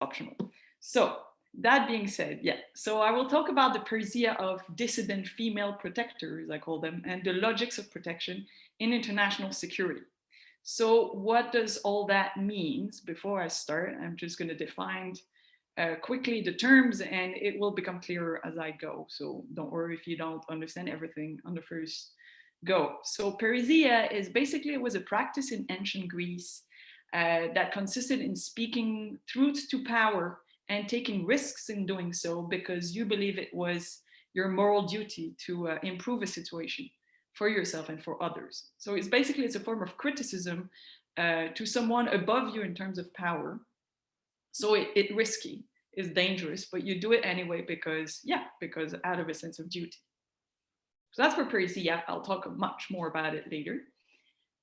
optional. So that being said, yeah, so I will talk about the Parrhesia of dissident female protectors, I call them, and the logics of protection in international security. So what does all that mean? Before I start, I'm just going to define quickly the terms, and it will become clearer as I go. So don't worry if you don't understand everything on the first go. So Parrhesia is basically, it was a practice in ancient Greece that consisted in speaking truths to power and taking risks in doing so because you believe it was your moral duty to improve a situation for yourself and for others. So it's basically, it's a form of criticism to someone above you in terms of power. So it's risky, it's dangerous, but you do it anyway because, yeah, because out of a sense of duty. So that's for Parrhesia. I'll talk much more about it later.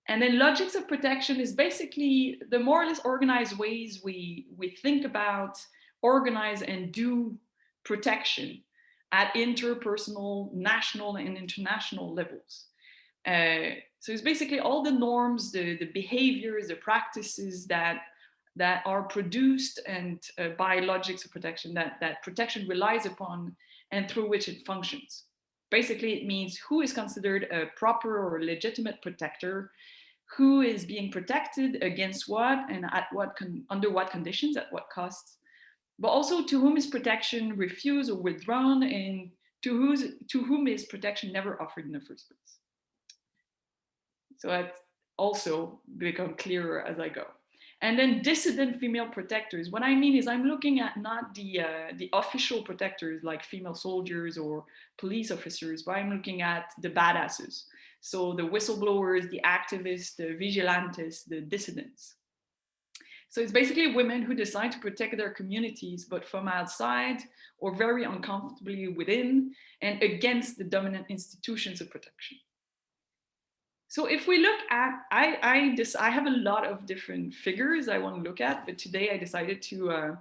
And then logics of protection is basically the more or less organized ways we think about, organize, and do protection at interpersonal, national, and international levels. So it's basically all the norms, the behaviors, the practices that are produced and by logics of protection that protection relies upon and through which it functions. Basically, it means who is considered a proper or legitimate protector, who is being protected against what and at what under what conditions, at what costs, but also to whom is protection refused or withdrawn, and to whom is protection never offered in the first place. So that also become clearer as I go. And then dissident female protectors. What I mean is I'm looking at not the official protectors like female soldiers or police officers, but I'm looking at the badasses. So the whistleblowers, the activists, the vigilantes, the dissidents. So it's basically women who decide to protect their communities, but from outside or very uncomfortably within and against the dominant institutions of protection. So if we look at, I have a lot of different figures I want to look at, but today I decided to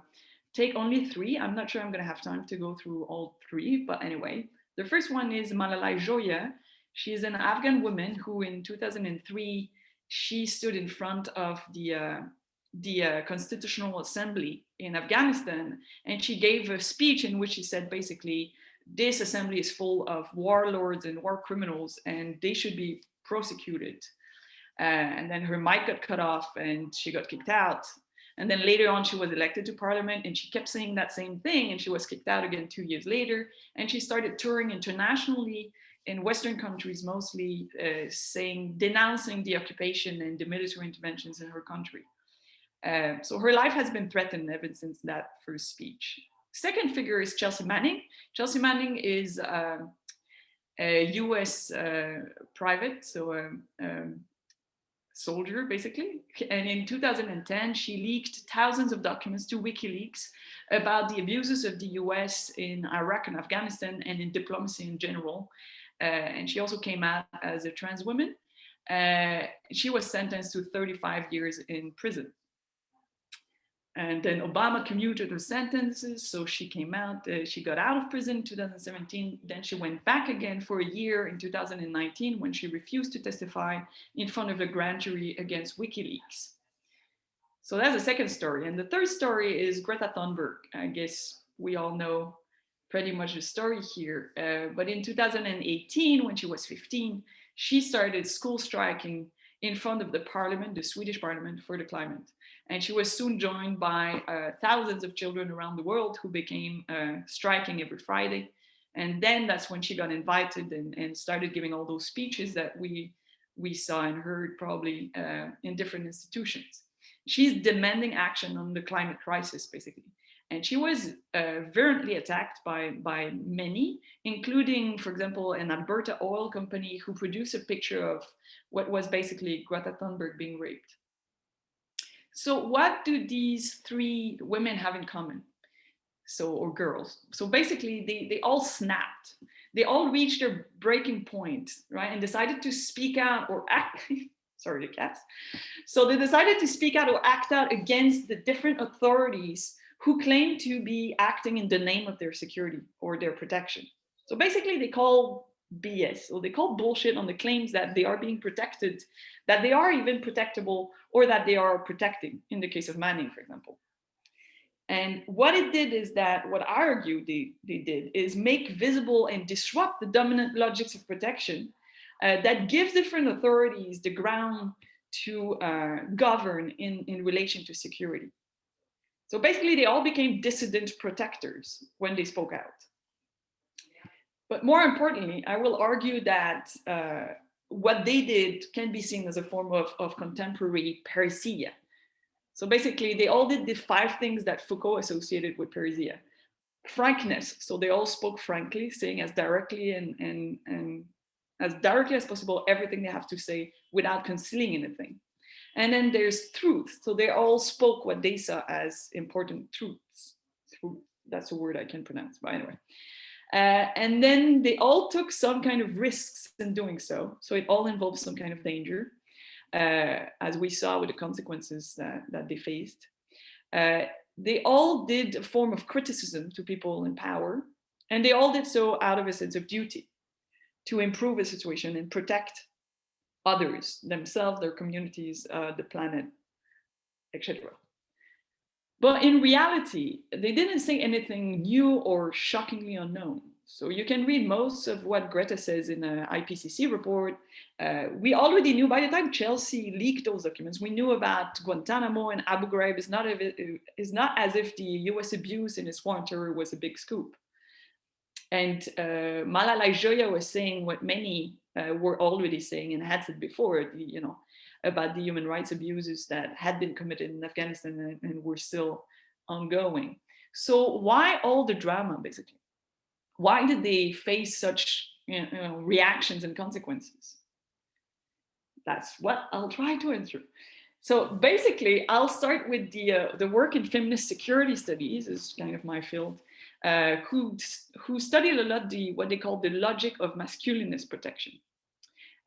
take only three. I'm not sure I'm going to have time to go through all three, but anyway. The first one is Malalai Joya. She is an Afghan woman who in 2003, she stood in front of the Constitutional Assembly in Afghanistan, and she gave a speech in which she said basically, this assembly is full of warlords and war criminals, and they should be prosecuted. And then her mic got cut off and she got kicked out. And then later on, she was elected to parliament and she kept saying that same thing, and she was kicked out again 2 years later. And she started touring internationally in Western countries, mostly denouncing the occupation and the military interventions in her country. So her life has been threatened ever since that first speech. Second figure is Chelsea Manning. Chelsea Manning is a US private, so soldier basically. And in 2010, she leaked thousands of documents to WikiLeaks about the abuses of the US in Iraq and Afghanistan and in diplomacy in general. And she also came out as a trans woman. She was sentenced to 35 years in prison. And then Obama commuted her sentences, so she came out, she got out of prison in 2017, then she went back again for a year in 2019 when she refused to testify in front of a grand jury against WikiLeaks. So that's the second story. And the third story is Greta Thunberg. I guess we all know pretty much the story here. But in 2018, when she was 15, she started school striking in front of the parliament, the Swedish parliament, for the climate. And she was soon joined by thousands of children around the world who became striking every Friday. And then that's when she got invited and started giving all those speeches that we saw and heard probably in different institutions. She's demanding action on the climate crisis, basically. And she was virulently attacked by many, including, for example, an Alberta oil company who produced a picture of what was basically Greta Thunberg being raped. So what do these three women have in common? Or girls. So basically, they all snapped. They all reached their breaking point, right? And decided to speak out or act. Sorry, the cats. So they decided to speak out or act out against the different authorities who claim to be acting in the name of their security or their protection. So basically, they call BS, or they call bullshit on the claims that they are being protected, that they are even protectable, or that they are protecting, in the case of Manning, for example. And what it did is that, what I argue they did is make visible and disrupt the dominant logics of protection that give different authorities the ground to govern in relation to security. So basically, they all became dissident protectors when they spoke out. But more importantly, I will argue that what they did can be seen as a form of contemporary parrhesia. So basically, they all did the 5 things that Foucault associated with parrhesia. Frankness, so they all spoke frankly, saying as directly and as directly as possible everything they have to say without concealing anything. And then there's truth, so they all spoke what they saw as important truths. That's a word I can pronounce, but anyway. And then they all took some kind of risks in doing so. So it all involves some kind of danger, as we saw with the consequences that they faced. They all did a form of criticism to people in power, and they all did so out of a sense of duty to improve the situation and protect others, themselves, their communities, the planet, etc. But in reality, they didn't say anything new or shockingly unknown. So you can read most of what Greta says in an IPCC report. We already knew by the time Chelsea leaked those documents, we knew about Guantanamo and Abu Ghraib. It's not as if the US abuse in its war on terror was a big scoop. And Malalai Joya was saying what many were already saying and had said before, about the human rights abuses that had been committed in Afghanistan and were still ongoing. So why all the drama, basically? Why did they face such reactions and consequences? That's what I'll try to answer. So basically, I'll start with the work in feminist security studies, is kind of my field, who studied a lot what they call the logic of masculinist protection.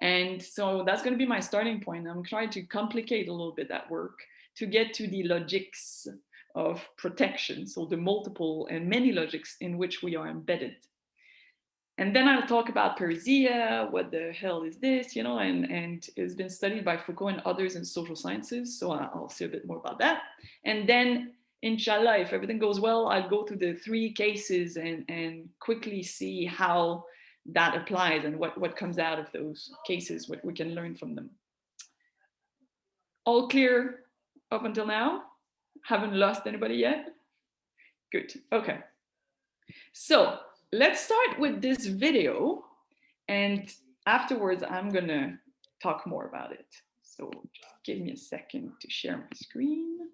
And so that's going to be my starting point. I'm trying to complicate a little bit that work to get to the logics of protection, so the multiple and many logics in which we are embedded. And then I'll talk about parrhesia, what the hell is this, and it's been studied by Foucault and others in social sciences, so I'll say a bit more about that. And then, inshallah, if everything goes well, I'll go through the 3 cases and quickly see how that applies and what comes out of those cases, what we can learn from them. All clear up until now? Haven't lost anybody yet? Good, okay. So let's start with this video, and afterwards I'm gonna talk more about it. So just give me a second to share my screen.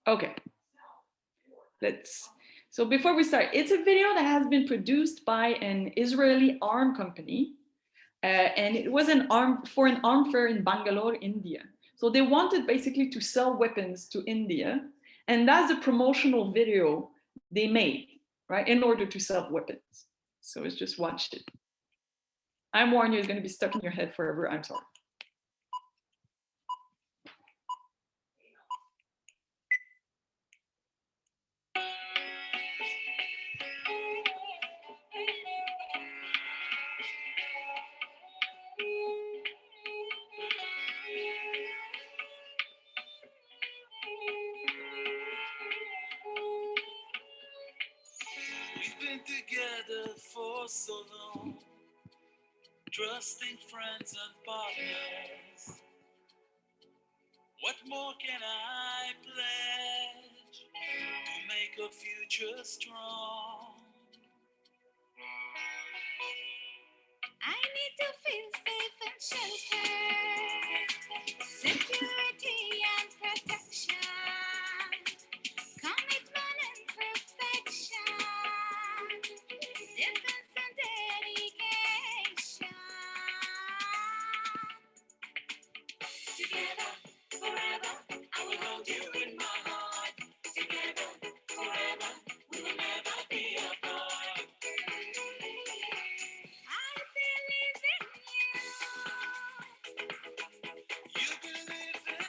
Okay, so before we start, it's a video that has been produced by an Israeli arm company, and it was for an arm fair in Bangalore, India. So they wanted basically to sell weapons to India, and that's the promotional video they made, right, in order to sell weapons. So let's just watch it. I'm warning you, it's going to be stuck in your head forever. I'm sorry. Together for so long, trusting friends and partners. What more can I pledge to make a future strong? I need to feel safe and sheltered, security and protection, commitment and perfection. Defense and dedication. Together, forever, I will hold you in my heart. Together, forever, we will never be apart. I believe in you. You believe in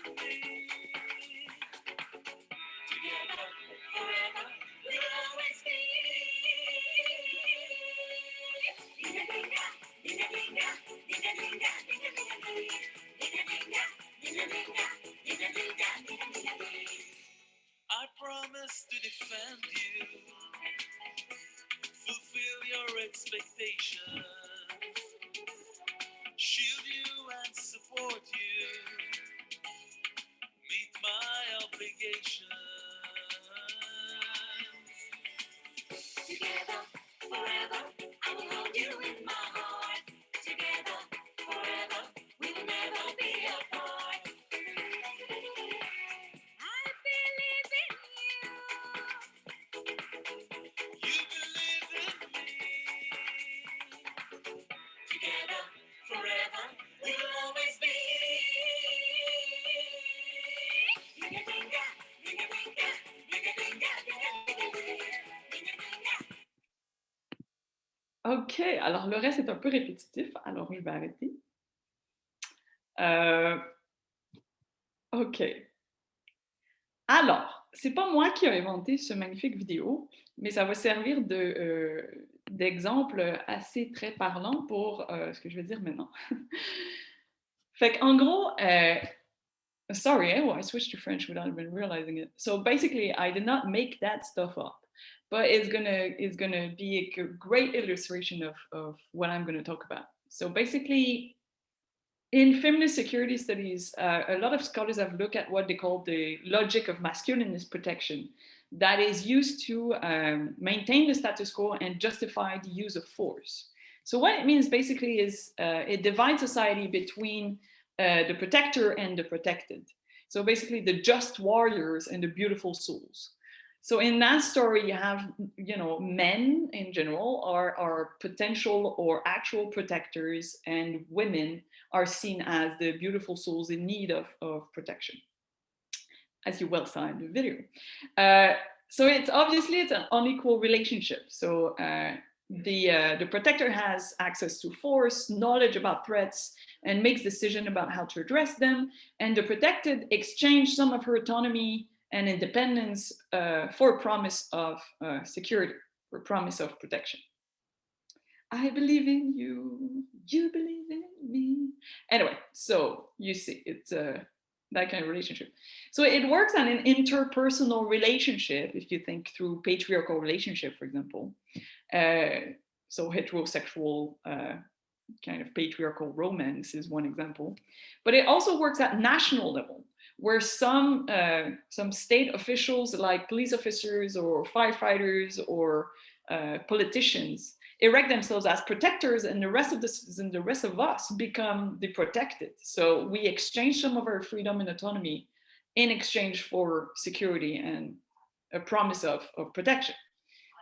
expectations, shield you and support you, meet my obligations. Together, forever, I will hold you in my heart. Together, forever, we will never be apart. I believe in you. You believe in me. Together, forever, we will always be. Ring-a-ding-a, ring-a-ding-a, ring-a-ding-a, ring-a-ding-a, ring-a-ding-a. Ok, alors le reste est un peu répétitif, alors je vais arrêter. Euh, ok. Alors, c'est pas moi qui ai inventé ce magnifique vidéo, mais ça va servir d'exemple assez très parlant pour ce que je vais dire maintenant. Fait qu'en gros, sorry, I switched to French without even realizing it. So basically, I did not make that stuff up, but it's gonna be a great illustration of what I'm gonna talk about. So basically, in feminist security studies, a lot of scholars have looked at what they call the logic of masculinist protection that is used to maintain the status quo and justify the use of force. So what it means basically is it divides society between the protector and the protected. So basically the just warriors and the beautiful souls. So in that story, you have, men in general are potential or actual protectors, and women are seen as the beautiful souls in need of protection, as you well saw in the video. So it's an unequal relationship. So the protector has access to force, knowledge about threats, and makes decisions about how to address them. And the protected exchange some of her autonomy and independence for a promise of security, for a promise of protection. I believe in you, you believe in me. Anyway, so you see, it's that kind of relationship. So it works on an interpersonal relationship, if you think through patriarchal relationship, for example. So heterosexual kind of patriarchal romance is one example. But it also works at national level, where some state officials, like police officers or firefighters or politicians, erect themselves as protectors, and the rest of the citizens, the rest of us, become the protected. So we exchange some of our freedom and autonomy in exchange for security and a promise of protection.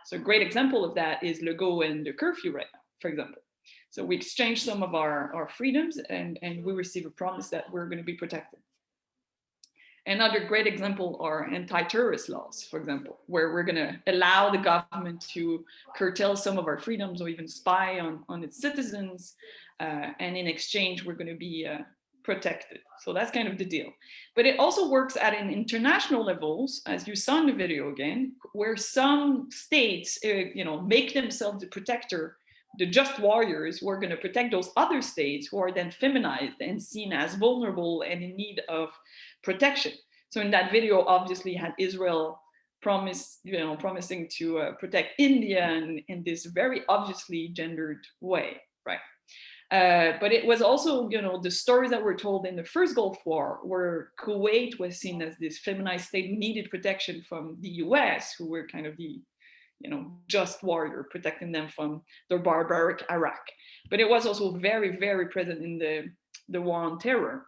So a great example of that is le go and the curfew right now, for example. So we exchange some of our freedoms and we receive a promise that we're going to be protected. Another great example are anti-terrorist laws, for example, where we're going to allow the government to curtail some of our freedoms or even spy on its citizens. And in exchange, we're going to be protected. So that's kind of the deal. But it also works at an international levels, as you saw in the video again, where some states, make themselves the protector, the just warriors who are going to protect those other states who are then feminized and seen as vulnerable and in need of protection. So in that video, obviously, had Israel promising to protect India in this very obviously gendered way, right? But it was also, the stories that were told in the first Gulf War, where Kuwait was seen as this feminized state who needed protection from the US, who were kind of the just warrior, protecting them from the barbaric Iraq. But it was also very, very present in the war on terror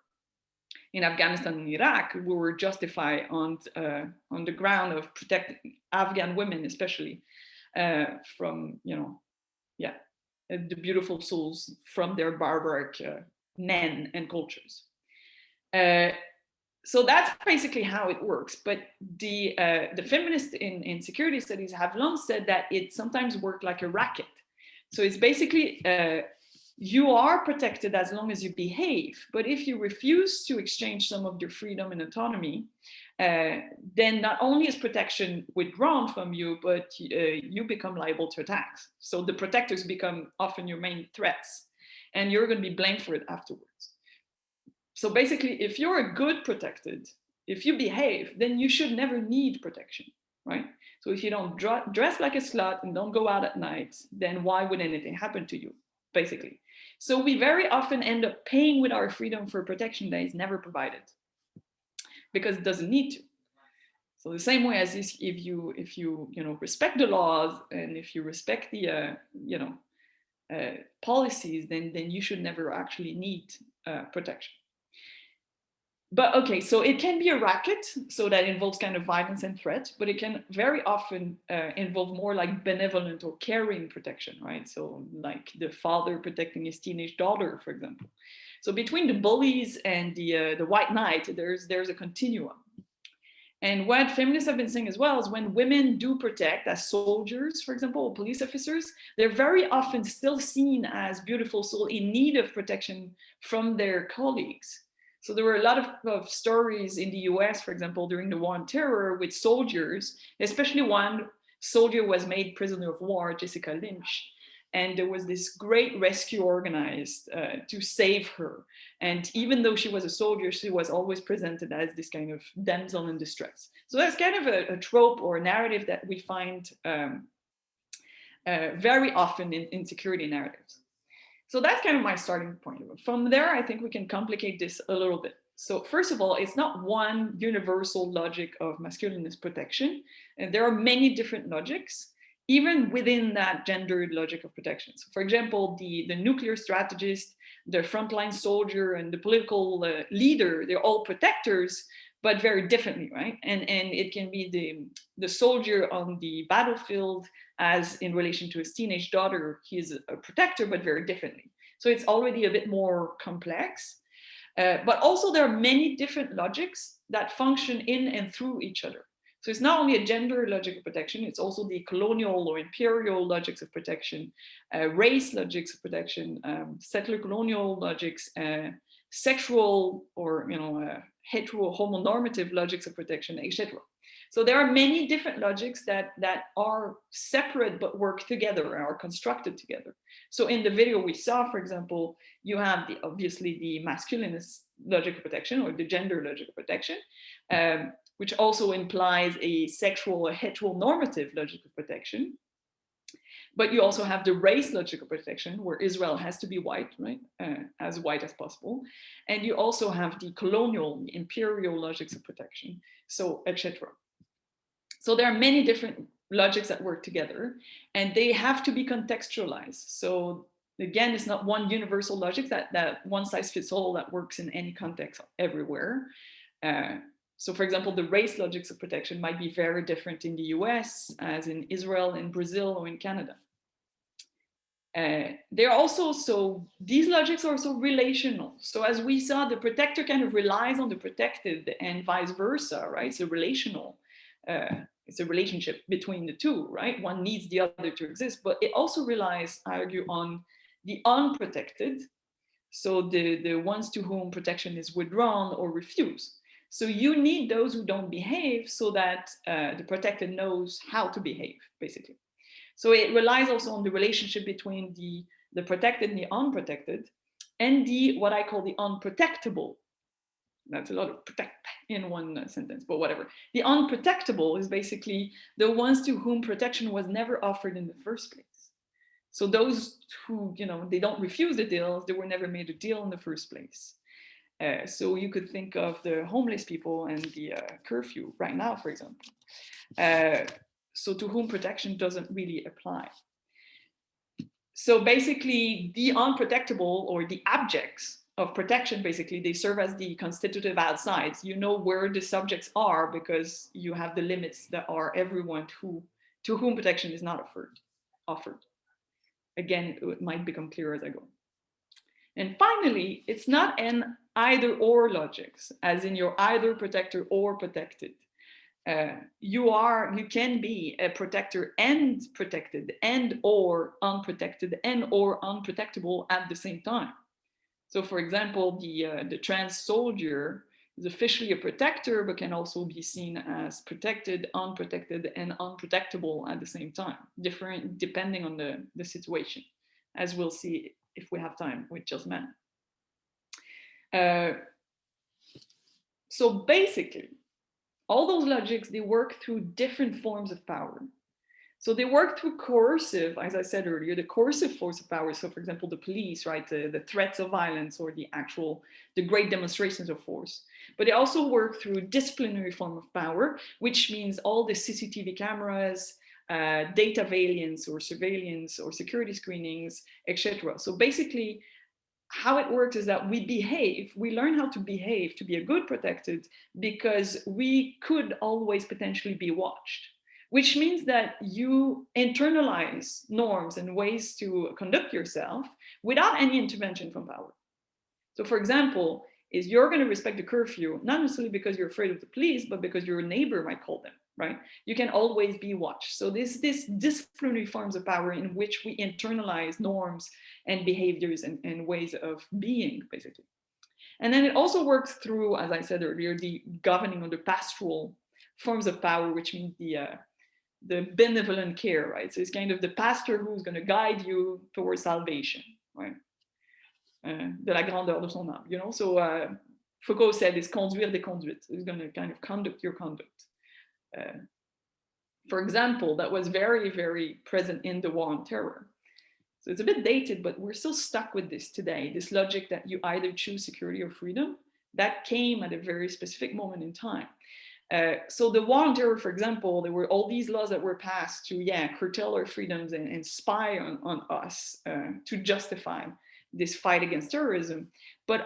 in Afghanistan and Iraq. We were justified on the ground of protecting Afghan women, especially from, the beautiful souls from their barbaric men and cultures. So that's basically how it works. But the feminists in security studies have long said that it sometimes worked like a racket. So it's basically you are protected as long as you behave. But if you refuse to exchange some of your freedom and autonomy, then not only is protection withdrawn from you, but you become liable to attacks. So the protectors become often your main threats, and you're going to be blamed for it afterwards. So basically, if you're a good protected, if you behave, then you should never need protection, right? So if you don't dress like a slut and don't go out at night, then why would anything happen to you, basically? So we very often end up paying with our freedom for protection that is never provided because it doesn't need to. So the same way as if you respect the laws and if you respect the policies, then you should never actually need protection. But okay, so it can be a racket, so that involves kind of violence and threat, but it can very often involve more like benevolent or caring protection, right? So like the father protecting his teenage daughter, for example. So between the bullies and the white knight, there's a continuum. And what feminists have been saying as well is when women do protect as soldiers, for example, or police officers, they're very often still seen as beautiful souls in need of protection from their colleagues. So there were a lot of stories in the US, for example, during the war on terror with soldiers, especially one soldier was made prisoner of war, Jessica Lynch. And there was this great rescue organized to save her. And even though she was a soldier, she was always presented as this kind of damsel in distress. So that's kind of a trope or a narrative that we find very often in security narratives. So that's kind of my starting point. From there, I think we can complicate this a little bit. So first of all, it's not one universal logic of masculinist protection. And there are many different logics, even within that gendered logic of protection. So for example, the nuclear strategist, the frontline soldier, and the political leader, they're all protectors, but very differently, right? And it can be the soldier on the battlefield as in relation to his teenage daughter, he's a protector, but very differently. So it's already a bit more complex. But also there are many different logics that function in and through each other. So it's not only a gender logic of protection, it's also the colonial or imperial logics of protection, race logics of protection, settler-colonial logics, sexual or hetero-homonormative logics of protection, etc. So there are many different logics that are separate but work together, are constructed together. So in the video we saw, for example, you have obviously the masculinist logic of protection or the gender logic of protection, which also implies a sexual or heteronormative logic of protection. But you also have the race logic of protection, where Israel has to be white, right? As white as possible. And you also have the colonial, the imperial logics of protection, so etc. So there are many different logics that work together, and they have to be contextualized. So again, it's not one universal logic that one size fits all that works in any context everywhere. So for example, the race logics of protection might be very different in the US as in Israel, in Brazil, or in Canada. They're also, so these logics are also relational. So as we saw, the protector kind of relies on the protected and vice versa, right? So relational, it's a relationship between the two, right? One needs the other to exist, but it also relies, I argue, on the unprotected. So the ones to whom protection is withdrawn or refused. So you need those who don't behave so that the protected knows how to behave, basically. So it relies also on the relationship between the protected and the unprotected, and what I call the unprotectable. That's a lot of protect in one sentence, but whatever. The unprotectable is basically the ones to whom protection was never offered in the first place. So those who, they don't refuse the deals, they were never made a deal in the first place. So you could think of the homeless people and the curfew right now, for example. So to whom protection doesn't really apply. So basically the unprotectable or the objects of protection, basically, they serve as the constitutive outsides. You know where the subjects are because you have the limits that are everyone to whom protection is not offered. Again, it might become clearer as I go. And finally, it's not an either or logics, as in you're either protector or protected. You can be a protector and protected and or unprotected and or unprotectable at the same time. So for example, the trans soldier is officially a protector, but can also be seen as protected, unprotected, and unprotectable at the same time, different depending on the situation, as we'll see if we have time with just men. So basically, all those logics, they work through different forms of power. So they work through coercive, as I said earlier, the coercive force of power. So for example, the police, right, the threats of violence or the great demonstrations of force. But they also work through disciplinary form of power, which means all the CCTV cameras, data surveillance or security screenings, etc. So basically, how it works is that we learn how to behave to be a good protected because we could always potentially be watched, which means that you internalize norms and ways to conduct yourself without any intervention from power. So for example, is you're going to respect the curfew, not necessarily because you're afraid of the police, but because your neighbor might call them, right? You can always be watched. So this disciplinary forms of power in which we internalize norms and behaviors and ways of being, basically. And then it also works through, as I said earlier, the governing or the pastoral forms of power, which means the benevolent care, right? So it's kind of the pastor who's going to guide you towards salvation, right? De la grandeur de son âme, you know? So Foucault said it's conduire des conduites. It's going to kind of conduct your conduct. For example, that was very, very present in the War on Terror. So it's a bit dated, but we're still stuck with this today, this logic that you either choose security or freedom. That came at a very specific moment in time. So the War on Terror, for example, there were all these laws that were passed to, curtail our freedoms and spy on us to justify this fight against terrorism. But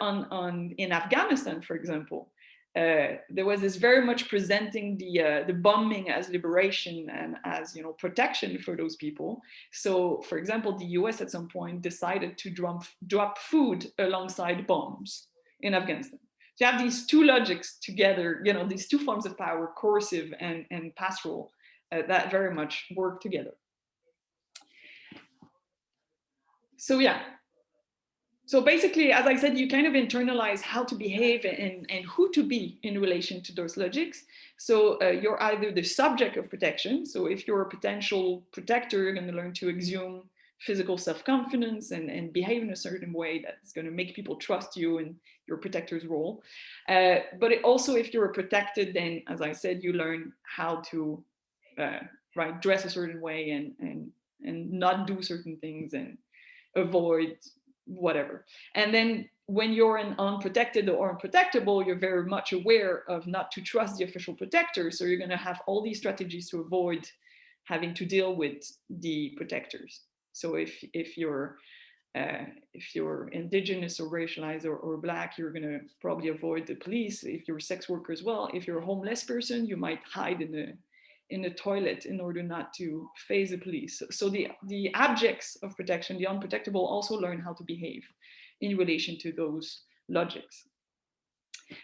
in Afghanistan, for example, there was this very much presenting the bombing as liberation and as protection for those people. So, for example, the US at some point decided to drop food alongside bombs in Afghanistan. So you have these two logics together, these two forms of power, coercive and pastoral, that very much work together. So so basically, as I said, you kind of internalize how to behave and who to be in relation to those logics. So you're either the subject of protection. So if you're a potential protector, you're going to learn to exhume physical self-confidence and behave in a certain way that's going to make people trust you in your protector's role. But also, if you're protected, then, as I said, you learn how to dress a certain way and not do certain things and avoid whatever. And then when you're an unprotected or unprotectable, you're very much aware of not to trust the official protector. So you're going to have all these strategies to avoid having to deal with the protectors. So if you're indigenous or racialized or Black, you're going to probably avoid the police. If you're a sex worker as well, if you're a homeless person, you might hide in the toilet in order not to face the police. So the objects of protection, the unprotectable, also learn how to behave in relation to those logics.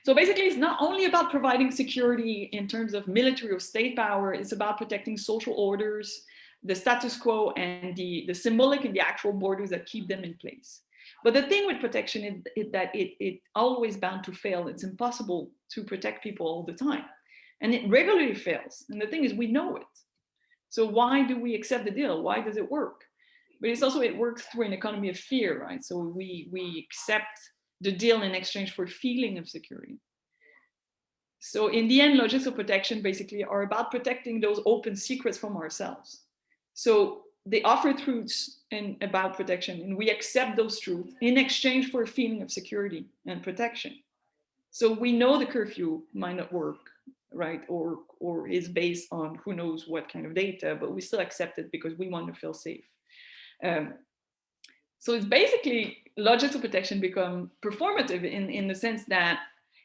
So basically, it's not only about providing security in terms of military or state power, it's about protecting social orders, the status quo, and the symbolic and the actual borders that keep them in place. But the thing with protection is that it's always bound to fail. It's impossible to protect people all the time. And it regularly fails. And the thing is, we know it. So why do we accept the deal? Why does it work? But it works through an economy of fear, right? So we accept the deal in exchange for a feeling of security. So in the end, logics of protection basically are about protecting those open secrets from ourselves. So they offer truths about protection, and we accept those truths in exchange for a feeling of security and protection. So we know the curfew might not work, right? Or is based on who knows what kind of data, but we still accept it because we want to feel safe. So it's basically logics of protection become performative in the sense that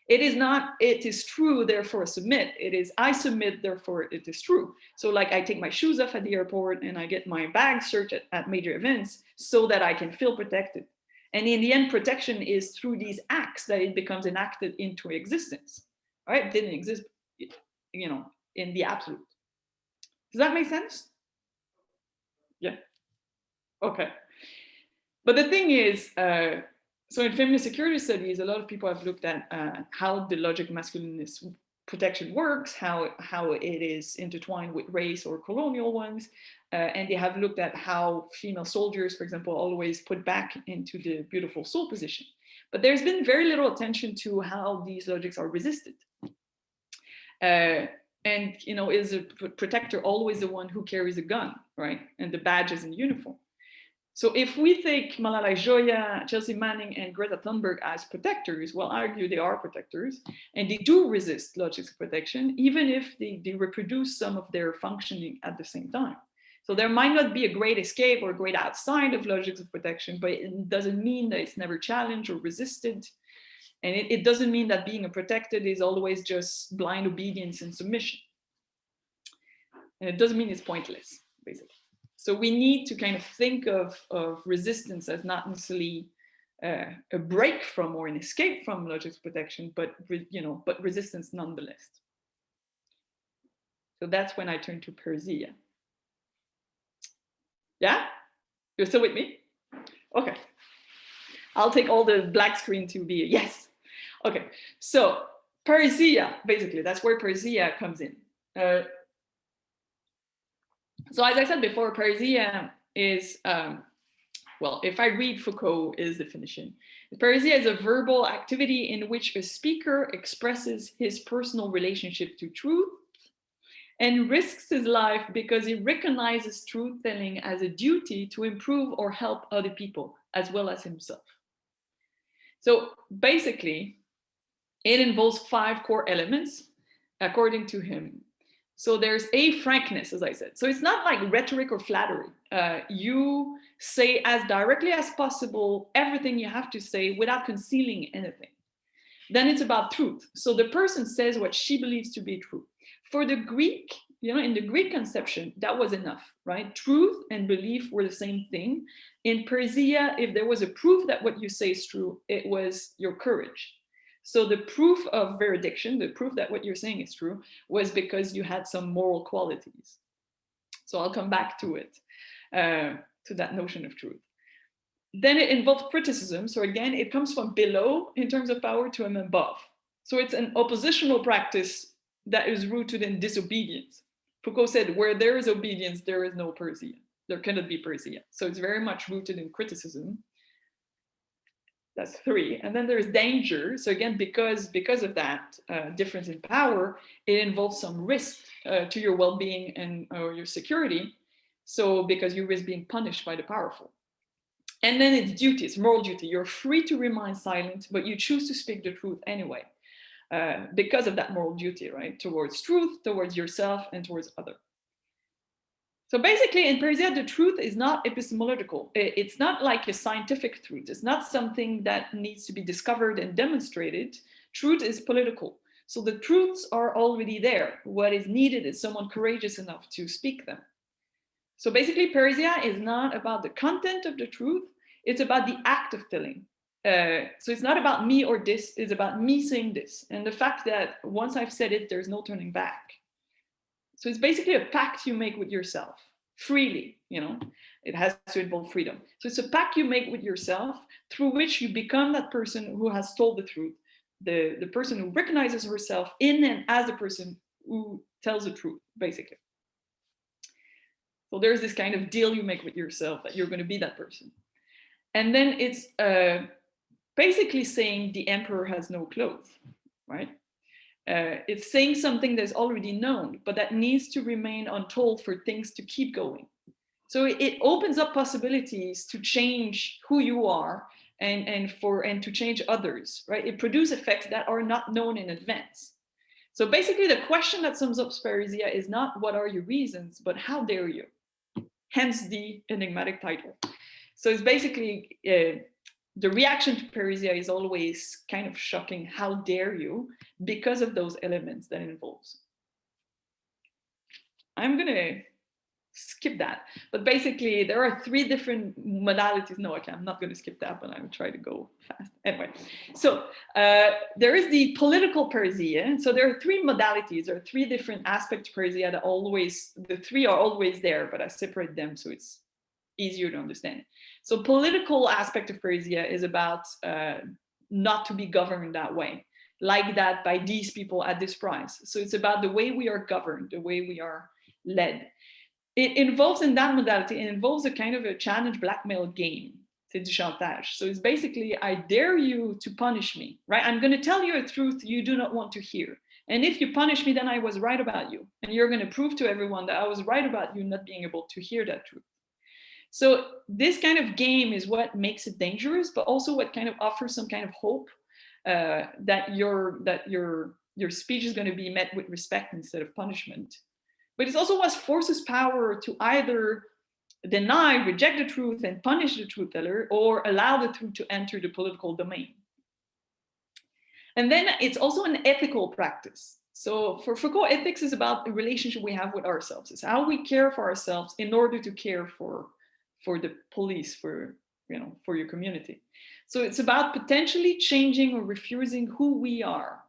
it is not, it is true, therefore submit. It is, I submit, therefore it is true. So like I take my shoes off at the airport and I get my bag searched at major events so that I can feel protected. And in the end, protection is through these acts that it becomes enacted into existence. All right, it didn't exist, in the absolute. Does that make sense? Yeah. Okay. But the thing is, so in feminist security studies, a lot of people have looked at how the logic of masculinist protection works, how it is intertwined with race or colonial ones, and they have looked at how female soldiers, for example, always put back into the beautiful soul position. But there's been very little attention to how these logics are resisted. And is a protector always the one who carries a gun, right? And the badges and uniform. So if we take Malalai Joya, Chelsea Manning, and Greta Thunberg as protectors, well, I argue they are protectors, and they do resist logics of protection, even if they reproduce some of their functioning at the same time. So there might not be a great escape or a great outside of logics of protection, but it doesn't mean that it's never challenged or resisted. And it doesn't mean that being a protected is always just blind obedience and submission. And it doesn't mean it's pointless, basically. So we need to kind of think of resistance as not necessarily a break from or an escape from logics of protection, but resistance nonetheless. So that's when I turn to Parrhesia. Yeah? You're still with me? Okay. I'll take all the black screen to be a yes. Okay, so Parrhesia, basically, that's where Parrhesia comes in. So as I said before, Parrhesia is, well, if I read Foucault's definition, Parrhesia is a verbal activity in which a speaker expresses his personal relationship to truth and risks his life because he recognizes truth-telling as a duty to improve or help other people, as well as himself. So basically, it involves 5 core elements, according to him. So there's a frankness, as I said. So it's not like rhetoric or flattery. You say as directly as possible everything you have to say without concealing anything. Then it's about truth. So the person says what she believes to be true. For the Greek, in the Greek conception, that was enough, right? Truth and belief were the same thing. In Parrhesia, if there was a proof that what you say is true, it was your courage. So the proof of veridiction, the proof that what you're saying is true, was because you had some moral qualities. So I'll come back to it, to that notion of truth. Then it involves criticism. So again, it comes from below in terms of power to above. So it's an oppositional practice that is rooted in disobedience. Foucault said, where there is obedience, there is no Parrhesia. There cannot be Parrhesia. So it's very much rooted in criticism. That's 3. And then there's danger. So again, because of that difference in power, it involves some risk to your well-being and your security. So because you risk being punished by the powerful. And then it's duty, it's moral duty. You're free to remain silent, but you choose to speak the truth anyway, because of that moral duty, right? Towards truth, towards yourself, and towards others. So basically, in Parrhesia, the truth is not epistemological. It's not like a scientific truth. It's not something that needs to be discovered and demonstrated. Truth is political. So the truths are already there. What is needed is someone courageous enough to speak them. So basically, Parrhesia is not about the content of the truth. It's about the act of telling. So it's not about me or this. It's about me saying this. And the fact that once I've said it, there's no turning back. So it's basically a pact you make with yourself freely, it has to involve freedom. So it's a pact you make with yourself through which you become that person who has told the truth, the person who recognizes herself in and as the person who tells the truth, basically. So there's this kind of deal you make with yourself that you're going to be that person. And then it's basically saying the emperor has no clothes, right? It's saying something that's already known, but that needs to remain untold for things to keep going. So it opens up possibilities to change who you are and to change others, right? It produces effects that are not known in advance. So basically, the question that sums up Parrhesia is not what are your reasons, but how dare you? Hence the enigmatic title. So it's basically the reaction to Parrhesia is always kind of shocking. How dare you? Because of those elements that it involves. I'm going to skip that. But basically, there are 3 different modalities. No, okay, I'm not going to skip that, but I'm trying to go fast. Anyway, so there is the political Parrhesia. So there are 3 modalities. There are 3 different aspects of Parrhesia that the 3 are always there, but I separate them so it's easier to understand. So political aspect of Parrhesia is about not to be governed that way, like that by these people at this price. So it's about the way we are governed, the way we are led. It involves, in that modality, it involves a kind of a challenge blackmail game. C'est du chantage. So it's basically, I dare you to punish me, right? I'm going to tell you a truth you do not want to hear. And if you punish me, then I was right about you. And you're going to prove to everyone that I was right about you not being able to hear that truth. So this kind of game is what makes it dangerous, but also what kind of offers some kind of hope that your speech is going to be met with respect instead of punishment. But it's also what forces power to either deny, reject the truth, and punish the truth teller, or allow the truth to enter the political domain. And then it's also an ethical practice. So for Foucault, ethics is about the relationship we have with ourselves. It's how we care for ourselves in order to care for the police, for your community. So it's about potentially changing or refusing who we are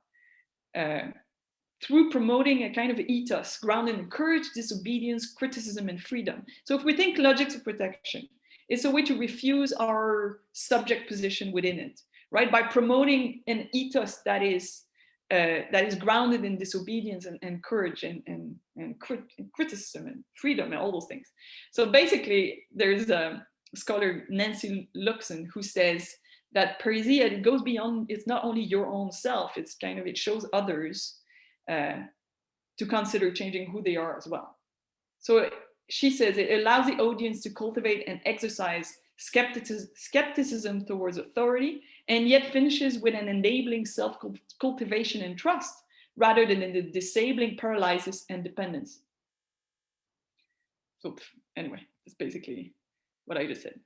through promoting a kind of ethos grounded in courage, disobedience, criticism, and freedom. So if we think logics of protection, it's a way to refuse our subject position within it, right? By promoting an ethos that is grounded in disobedience and courage and criticism and freedom and all those things. So basically, there's a scholar, Nancy Luxon, who says that Parrhesia, it goes beyond, it's not only your own self, it shows others to consider changing who they are as well. So she says it allows the audience to cultivate and exercise skepticism towards authority, and yet finishes with an enabling self-cultivation and trust, rather than in the disabling paralysis and dependence. So anyway, that's basically what I just said.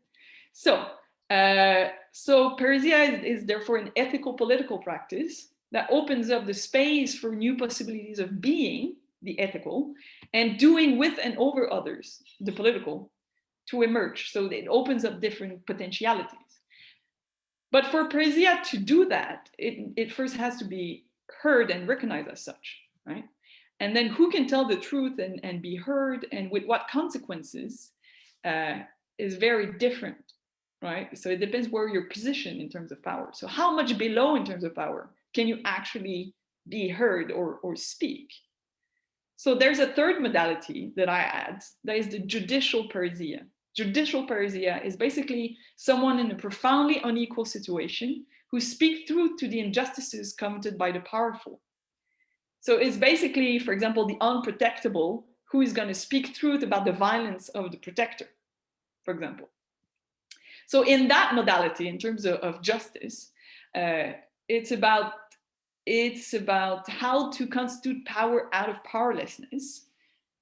So Parrhesia is therefore an ethical political practice that opens up the space for new possibilities of being, the ethical, and doing with and over others, the political, to emerge. So it opens up different potentialities. But for Parrhesia to do that, it first has to be heard and recognized as such, right? And then who can tell the truth and be heard, and with what consequences, is very different, right? So it depends where you're positioned in terms of power. So how much below in terms of power can you actually be heard or speak? So there's a third modality that I add, that is the judicial Parrhesia. Judicial Parrhesia is basically someone in a profoundly unequal situation who speak truth to the injustices committed by the powerful. So it's basically, for example, the unprotectable who is going to speak truth about the violence of the protector, for example. So in that modality, in terms of justice, it's about how to constitute power out of powerlessness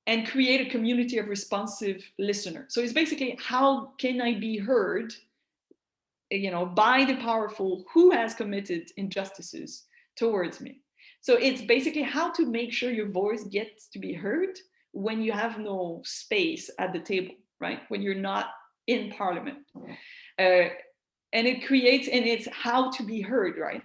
and create a community of responsive listeners. So it's basically, how can I be heard, by the powerful who has committed injustices towards me. So it's basically how to make sure your voice gets to be heard when you have no space at the table, right? When you're not in parliament. And it's how to be heard, right?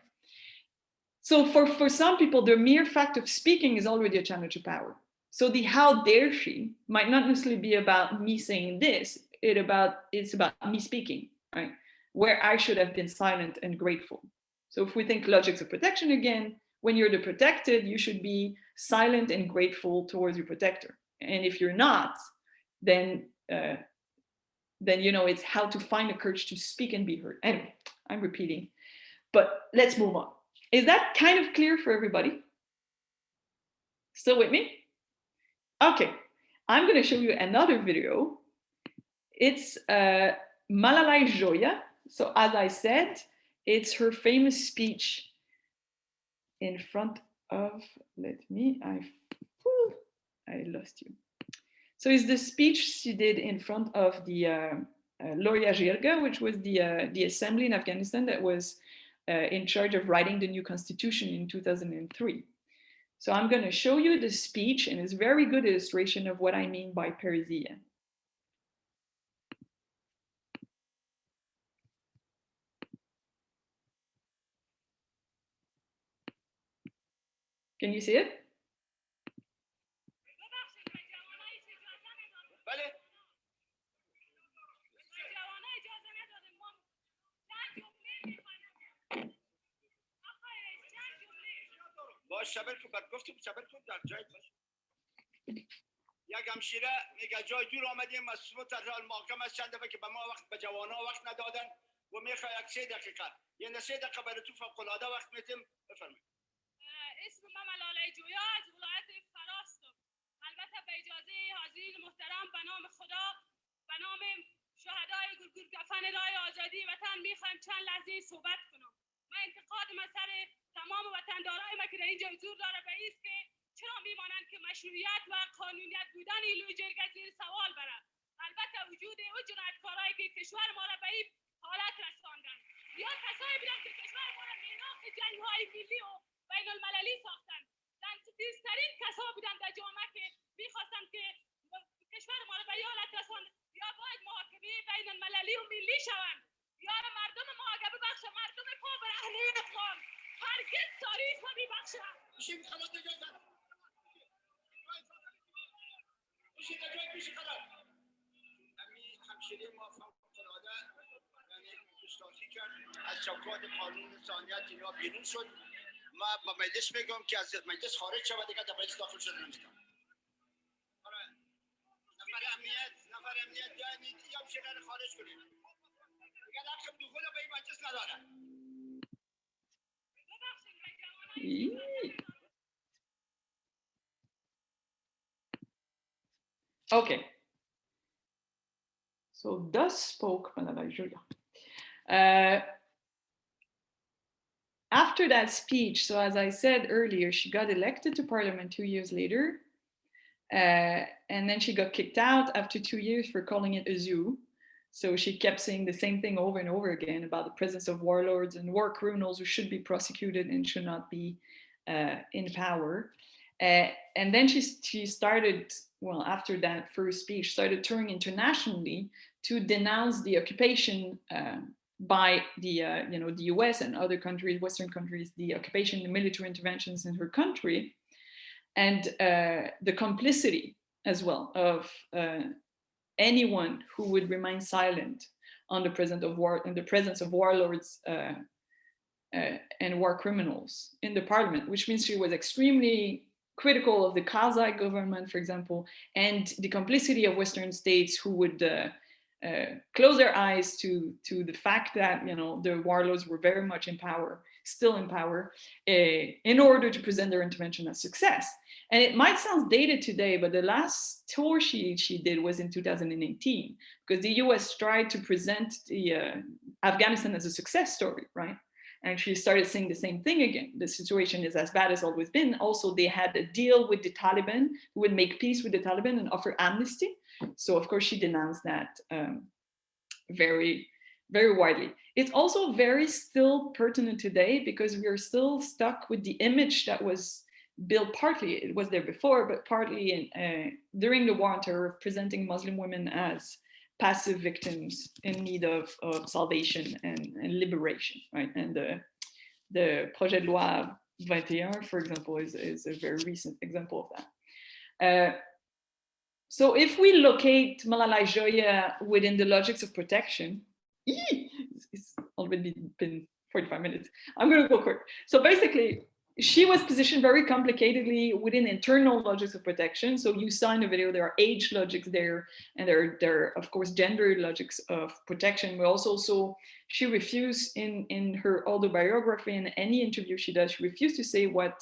So for some people, the mere fact of speaking is already a challenge to power. So the how dare she might not necessarily be about me saying this, it's about me speaking, right? Where I should have been silent and grateful. So if we think logics of protection again, when you're the protected, you should be silent and grateful towards your protector. And if you're not, then it's how to find the courage to speak and be heard. Anyway, I'm repeating, but let's move on. Is that kind of clear for everybody? Still with me? Okay, I'm going to show you another video. It's Malalai Joya. So as I said, it's her famous speech in front of, I lost you. So it's the speech she did in front of the Loya Jirga, which was the assembly in Afghanistan that was in charge of writing the new constitution in 2003. So I'm going to show you the speech, and it's a very good illustration of what I mean by Parrhesia. Can you see it? یک همشیره میگه جای دور آمدیم مسئول طرح المحاکمه چند دفعه که به ما وقت به جوانا وقت ندادن و میخوای یک 3 دقیقه یعنی 3 دقیقه برای تو فوق العاده وقت میتیم. بفرمایید. اسم من ملالای آزادی وطن میخوایم چند لحظه صحبت کنم. من انتقاد من سر تمام وطندارای ما که در اینجا حضور داره به این است که چرا میمانند که مشروعیت و قانونیت بودن این لوی جرگه زیر سوال بره. البته وجود او جنایتکارایی که کشور ما را به این حالت رساندن یا کسایی بودن که کشور ما را میراث جنگ‌های ملی و بین المللی ساختن. دنسیزترین کسا بودن در جامعه که میخواستن که کشور ما را به این حالت رساندن. یا باید محاکمه بین المللی و ملی شوند یا مردم ما اگه ببخشه مردم پا بر اهل افغان هرگز تاریخ رو میبخشه. میشه خلاص جای زن میشه خلاص همشیره ما فوق‌العاده یعنی گستاخی کرد از چوکات قانون انسانیت اینا بیرون شد. ما با مجلس میگم که از مجلس خارج شود دیگه در مجلس داخل شد نمیتونم. نفر امنیت یعنی یا همشیره رو خارج کنید دیگه حق دخول به این مجلس نداره. Okay. So thus spoke Malalai Joya. After that speech, so as I said earlier, she got elected to parliament 2 years later. And then she got kicked out after 2 years for calling it a zoo. So she kept saying the same thing over and over again about the presence of warlords and war criminals who should be prosecuted and should not be in power. And then she started, well, after that first speech, started touring internationally to denounce the occupation by the US and other countries, Western countries, the occupation, the military interventions in her country, and the complicity as well of anyone who would remain silent on the presence of war, in the presence of warlords and war criminals in the parliament, which means she was extremely critical of the Kazakh government, for example, and the complicity of Western states who would close their eyes to the fact that the warlords were very much in power, still in power, in order to present their intervention as success. And it might sound dated today, but the last tour she did was in 2018, because the US tried to present the Afghanistan as a success story, right? And she started saying the same thing again. The situation is as bad as always been. Also, they had a deal with the Taliban, who would make peace with the Taliban and offer amnesty. So of course she denounced that very, very widely. It's also very still pertinent today because we are still stuck with the image that was built partly, it was there before, but partly during the war on terror, presenting Muslim women as passive victims in need of salvation and liberation, right? And the Projet de Loi 21, for example, is a very recent example of that. So if we locate Malalai Joya within the logics of protection, it's already been 45 minutes. I'm going to go quick. So basically, she was positioned very complicatedly within internal logics of protection. So you saw in the video, there are age logics there, and there are, of course, gender logics of protection. But also, so she refused in her autobiography and any interview she does, she refused to say what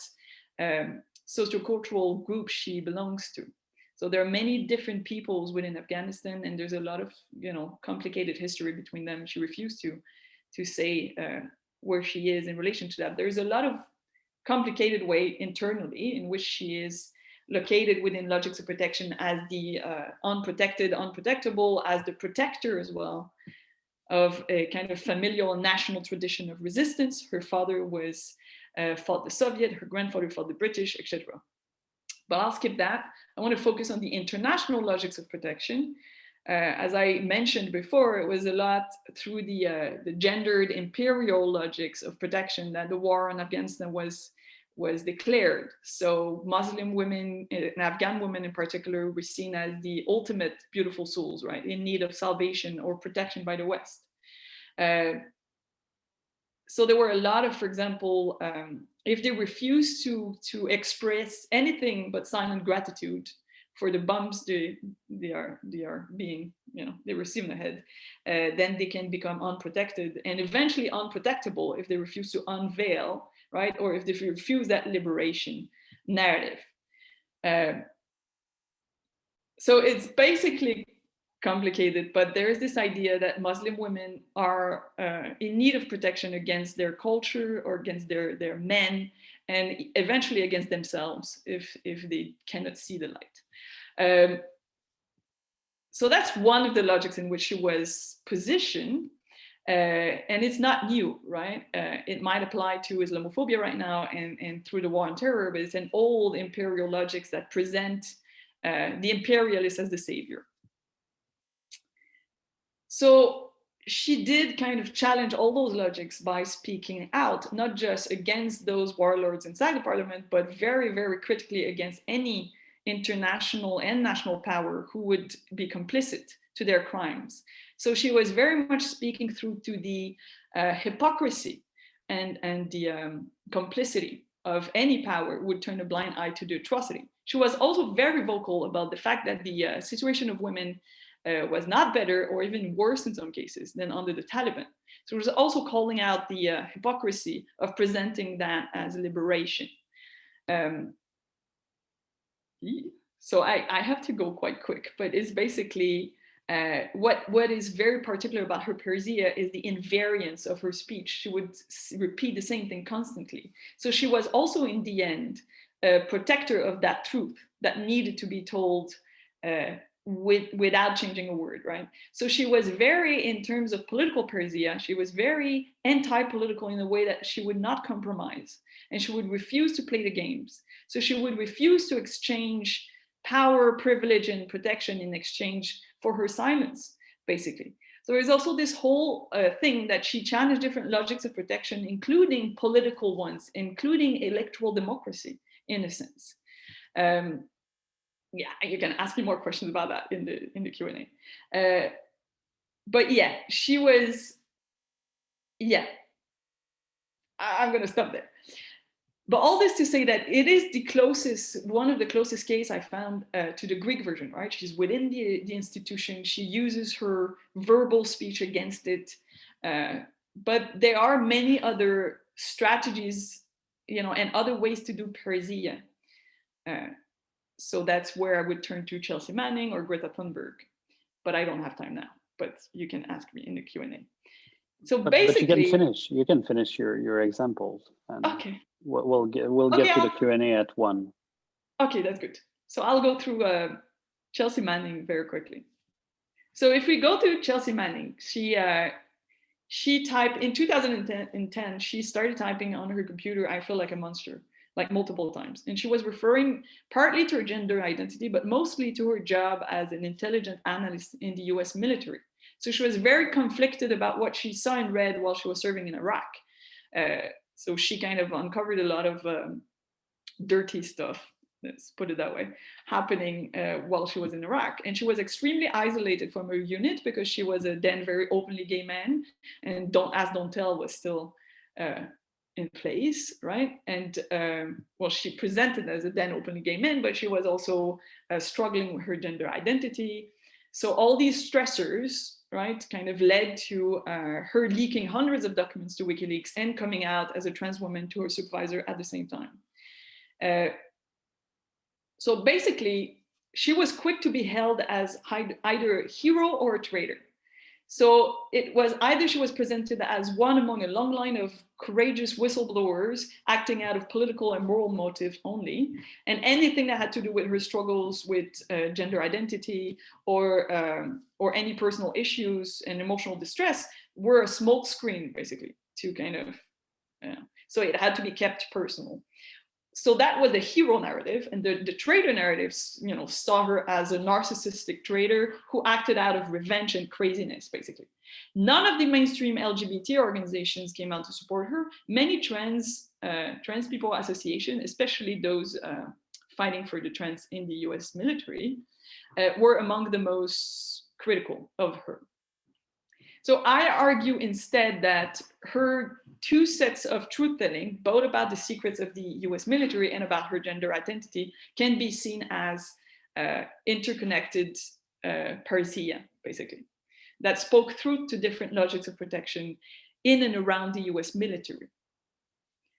sociocultural group she belongs to. So there are many different peoples within Afghanistan, and there's a lot of complicated history between them. She refused to say where she is in relation to that. There's a lot of complicated way internally in which she is located within logics of protection as the unprotected, unprotectable, as the protector as well of a kind of familial national tradition of resistance. Her father was fought the Soviet, her grandfather fought the British, etc. But I'll skip that. I want to focus on the international logics of protection. As I mentioned before, it was a lot through the gendered imperial logics of protection that the war on Afghanistan was declared. So Muslim women, and Afghan women in particular, were seen as the ultimate beautiful souls, right, in need of salvation or protection by the West. So there were a lot of, for example, if they refused to express anything but silent gratitude for the bombs they are being, they receive in the head, then they can become unprotected and eventually unprotectable if they refuse to unveil, right? Or if they refuse that liberation narrative. So it's basically complicated, but there is this idea that Muslim women are in need of protection against their culture or against their men, and eventually against themselves if they cannot see the light. So that's one of the logics in which she was positioned. And it's not new, right? It might apply to Islamophobia right now and through the war on terror, but it's an old imperial logics that present the imperialist as the savior. So she did kind of challenge all those logics by speaking out, not just against those warlords inside the parliament, but very, very critically against any international and national power who would be complicit to their crimes. So she was very much speaking through to the hypocrisy and the complicity of any power would turn a blind eye to the atrocity. She was also very vocal about the fact that the situation of women was not better or even worse in some cases than under the Taliban. So it was also calling out the hypocrisy of presenting that as liberation. So I have to go quite quick, but it's basically what is very particular about her Parrhesia is the invariance of her speech. She would repeat the same thing constantly. So she was also in the end a protector of that truth that needed to be told without changing a word, right? So she was very, in terms of political Parrhesia, she was very anti-political in a way that she would not compromise and she would refuse to play the games. So she would refuse to exchange power, privilege, and protection in exchange for her silence, basically. So there's also this whole thing that she challenged different logics of protection, including political ones, including electoral democracy, in a sense. Yeah, you can ask me more questions about that in the Q&A. But yeah, she was, yeah, I'm gonna stop there. But all this to say that it is the closest, one of the closest case I found to the Greek version, right? She's within the institution, she uses her verbal speech against it. But there are many other strategies, you know, and other ways to do Parrhesia. So that's where I would turn to Chelsea Manning or Greta Thunberg. But I don't have time now, but you can ask me in the Q&A. So basically, but you can finish your examples. And okay. We'll get to the Q&A at 1. Okay, that's good. So I'll go through Chelsea Manning very quickly. So if we go to Chelsea Manning, she typed in 2010. She started typing on her computer, "I feel like a monster," like multiple times, and she was referring partly to her gender identity, but mostly to her job as an intelligence analyst in the U.S. military. So she was very conflicted about what she saw and read while she was serving in Iraq. So she kind of uncovered a lot of dirty stuff, let's put it that way, happening while she was in Iraq. And she was extremely isolated from her unit because she was a then very openly gay man, and Don't Ask, Don't Tell was still in place, right? And well, she presented as a then openly gay man, but she was also struggling with her gender identity. So all these stressors, right, kind of led to her leaking hundreds of documents to WikiLeaks and coming out as a trans woman to her supervisor at the same time. So basically, she was quick to be hailed as either a hero or a traitor. So it was either she was presented as one among a long line of courageous whistleblowers acting out of political and moral motive only, and anything that had to do with her struggles with gender identity or any personal issues and emotional distress were a smoke screen, basically, to kind of, so it had to be kept personal. So that was the hero narrative, and the traitor narratives, you know, saw her as a narcissistic traitor who acted out of revenge and craziness, basically. None of the mainstream LGBT organizations came out to support her. Many trans people associations, especially those fighting for the trans in the US military, were among the most critical of her. So I argue instead that her two sets of truth-telling, both about the secrets of the US military and about her gender identity, can be seen as interconnected Parrhesia, basically, that spoke truth to different logics of protection in and around the US military.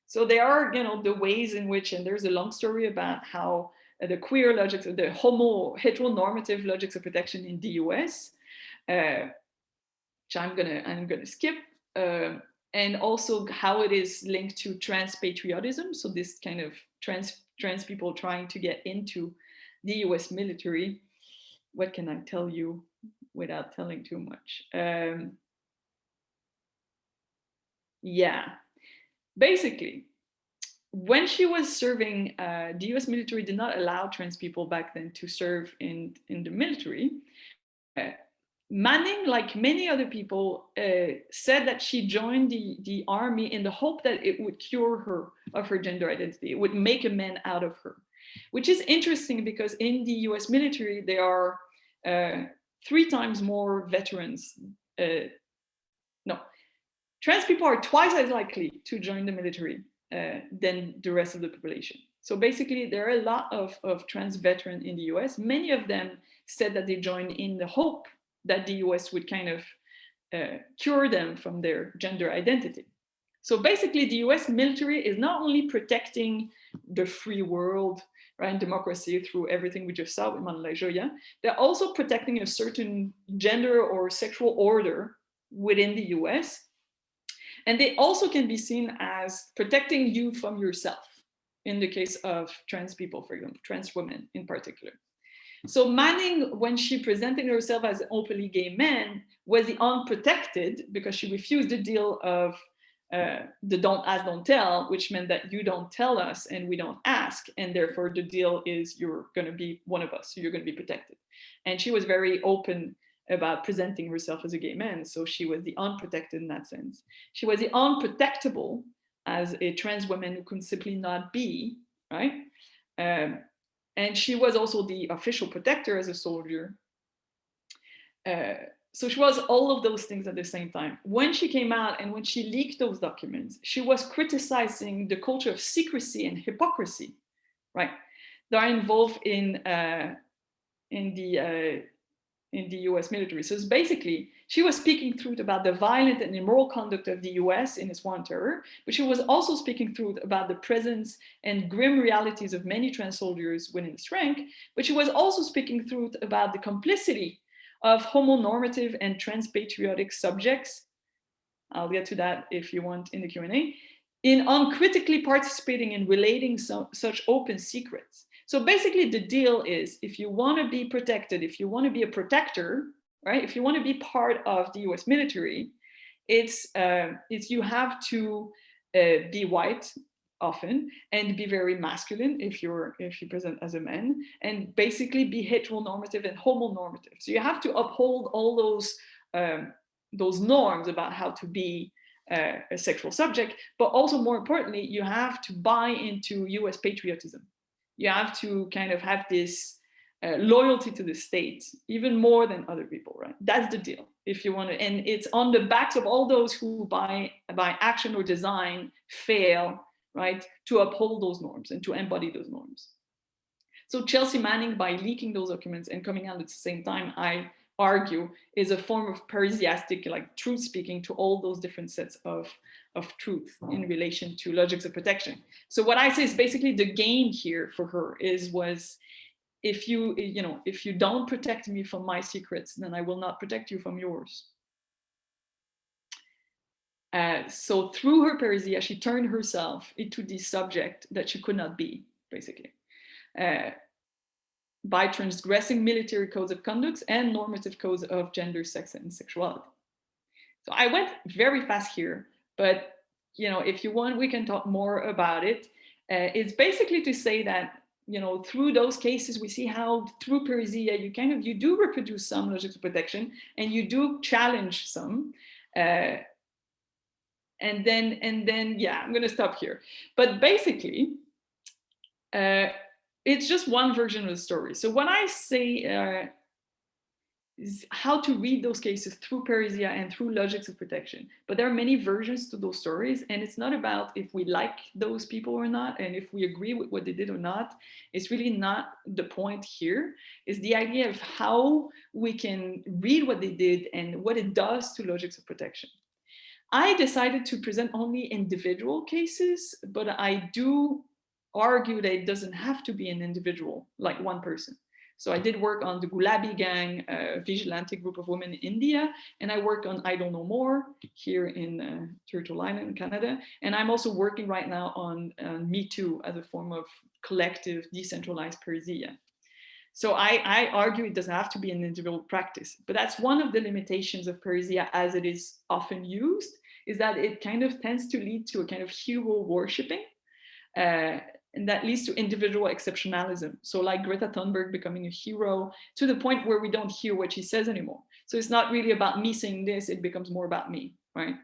So there are, you know, the ways in which, and there's a long story about how the queer logics, the heteronormative logics of protection in the US, which I'm gonna skip, and also how it is linked to trans patriotism. So this kind of trans people trying to get into the US military. What can I tell you without telling too much? Yeah, basically, when she was serving, the US military did not allow trans people back then to serve in the military. Manning, like many other people, said that she joined the army in the hope that it would cure her of her gender identity. It would make a man out of her, which is interesting because in the US military, there are 3 times more veterans. No, trans people are twice as likely to join the military than the rest of the population. So basically, there are a lot of trans veterans in the US. Many of them said that they joined in the hope that the US would kind of cure them from their gender identity. So basically, the US military is not only protecting the free world, right, democracy through everything we just saw with Malalai Joya, they're also protecting a certain gender or sexual order within the US. And they also can be seen as protecting you from yourself, in the case of trans people, for example, trans women in particular. So Manning, when she presented herself as an openly gay man, was the unprotected because she refused the deal of the don't ask, don't tell, which meant that you don't tell us and we don't ask. And therefore the deal is you're going to be one of us, so you're going to be protected. And she was very open about presenting herself as a gay man. So she was the unprotected in that sense. She was the unprotectable as a trans woman who could simply not be, right? And she was also the official protector as a soldier. So she was all of those things at the same time. When she came out and when she leaked those documents, she was criticizing the culture of secrecy and hypocrisy, right? That are involved in the US military. So it's basically, she was speaking truth about the violent and immoral conduct of the US in its war on terror, but she was also speaking truth about the presence and grim realities of many trans soldiers within its rank, but she was also speaking truth about the complicity of homonormative and trans patriotic subjects. I'll get to that if you want in the Q&A, in uncritically participating in relating such open secrets. So basically the deal is, if you want to be protected, if you want to be a protector, right? If you want to be part of the US military, it's you have to be white often and be very masculine if you present as a man, and basically be heteronormative and homonormative. So you have to uphold all those norms about how to be a sexual subject, but also more importantly, you have to buy into US patriotism. You have to kind of have this loyalty to the state, even more than other people, right? That's the deal, if you want to. And it's on the backs of all those who by action or design fail, right, to uphold those norms and to embody those norms. So Chelsea Manning, by leaking those documents and coming out at the same time, I argue, is a form of Parrhesiastic, like truth speaking to all those different sets of truth in relation to logics of protection. So what I say is basically the game here for her was if you don't protect me from my secrets, then I will not protect you from yours. So through her Parrhesia, she turned herself into the subject that she could not be, basically, by transgressing military codes of conduct and normative codes of gender, sex, and sexuality. So I went very fast here, but if you want, we can talk more about it. It's basically to say that through those cases, we see how through Parrhesia, you do reproduce some logics of protection, and you do challenge some. And then, yeah, I'm going to stop here. But basically, it's just one version of the story. So when I say is how to read those cases through Parrhesia and through logics of protection, but there are many versions to those stories, and it's not about if we like those people or not, and if we agree with what they did or not. It's really not the point here. It's the idea of how we can read what they did and what it does to logics of protection. I decided to present only individual cases, but I do argue that it doesn't have to be an individual, like one person. So I did work on the Gulabi Gang, vigilante group of women in India, and I worked on I Don't Know More here in Turtle Island, Canada. And I'm also working right now on Me Too as a form of collective decentralized Parrhesia. So I argue it doesn't have to be an individual practice, but that's one of the limitations of Parrhesia as it is often used, is that it kind of tends to lead to a kind of hero worshipping. And that leads to individual exceptionalism. So like Greta Thunberg becoming a hero to the point where we don't hear what she says anymore. So it's not really about me saying this, it becomes more about me, right?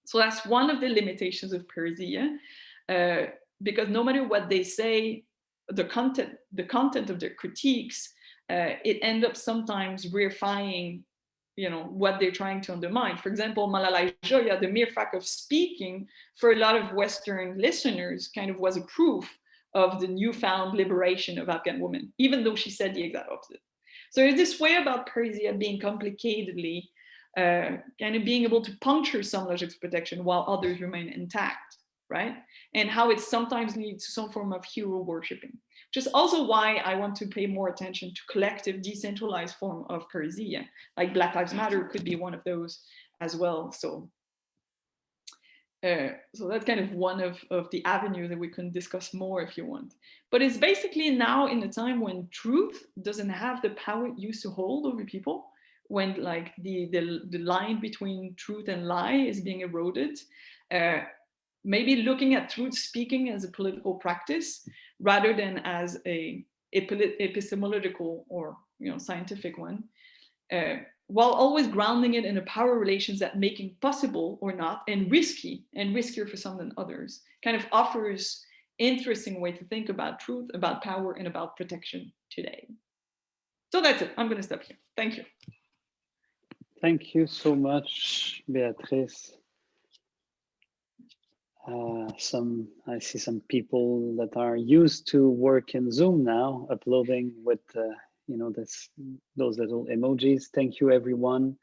So that's one of the limitations of Parrhesia, because no matter what they say, the content of their critiques, it ends up sometimes reifying, what they're trying to undermine. For example, Malalai Joya, the mere fact of speaking for a lot of Western listeners kind of was a proof of the newfound liberation of Afghan women, even though she said the exact opposite. So there's this way about Parrhesia being complicatedly, kind of being able to puncture some logics of protection while others remain intact, right? And how it sometimes leads to some form of hero worshipping, which is also why I want to pay more attention to collective decentralized form of Parrhesia, like Black Lives Matter could be one of those as well. So that's kind of one of the avenues that we can discuss more if you want. But it's basically now in a time when truth doesn't have the power it used to hold over people, when like the line between truth and lie is being eroded, maybe looking at truth speaking as a political practice rather than as a epistemological or scientific one, while always grounding it in a power relations that making possible or not, and riskier for some than others, kind of offers interesting way to think about truth, about power, and about protection today. So that's it. I'm going to stop here. Thank you. Thank you so much, Beatrice. I see some people that are used to work in Zoom now, uploading with those little emojis. Thank you, everyone.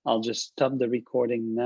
I'll just stop the recording now.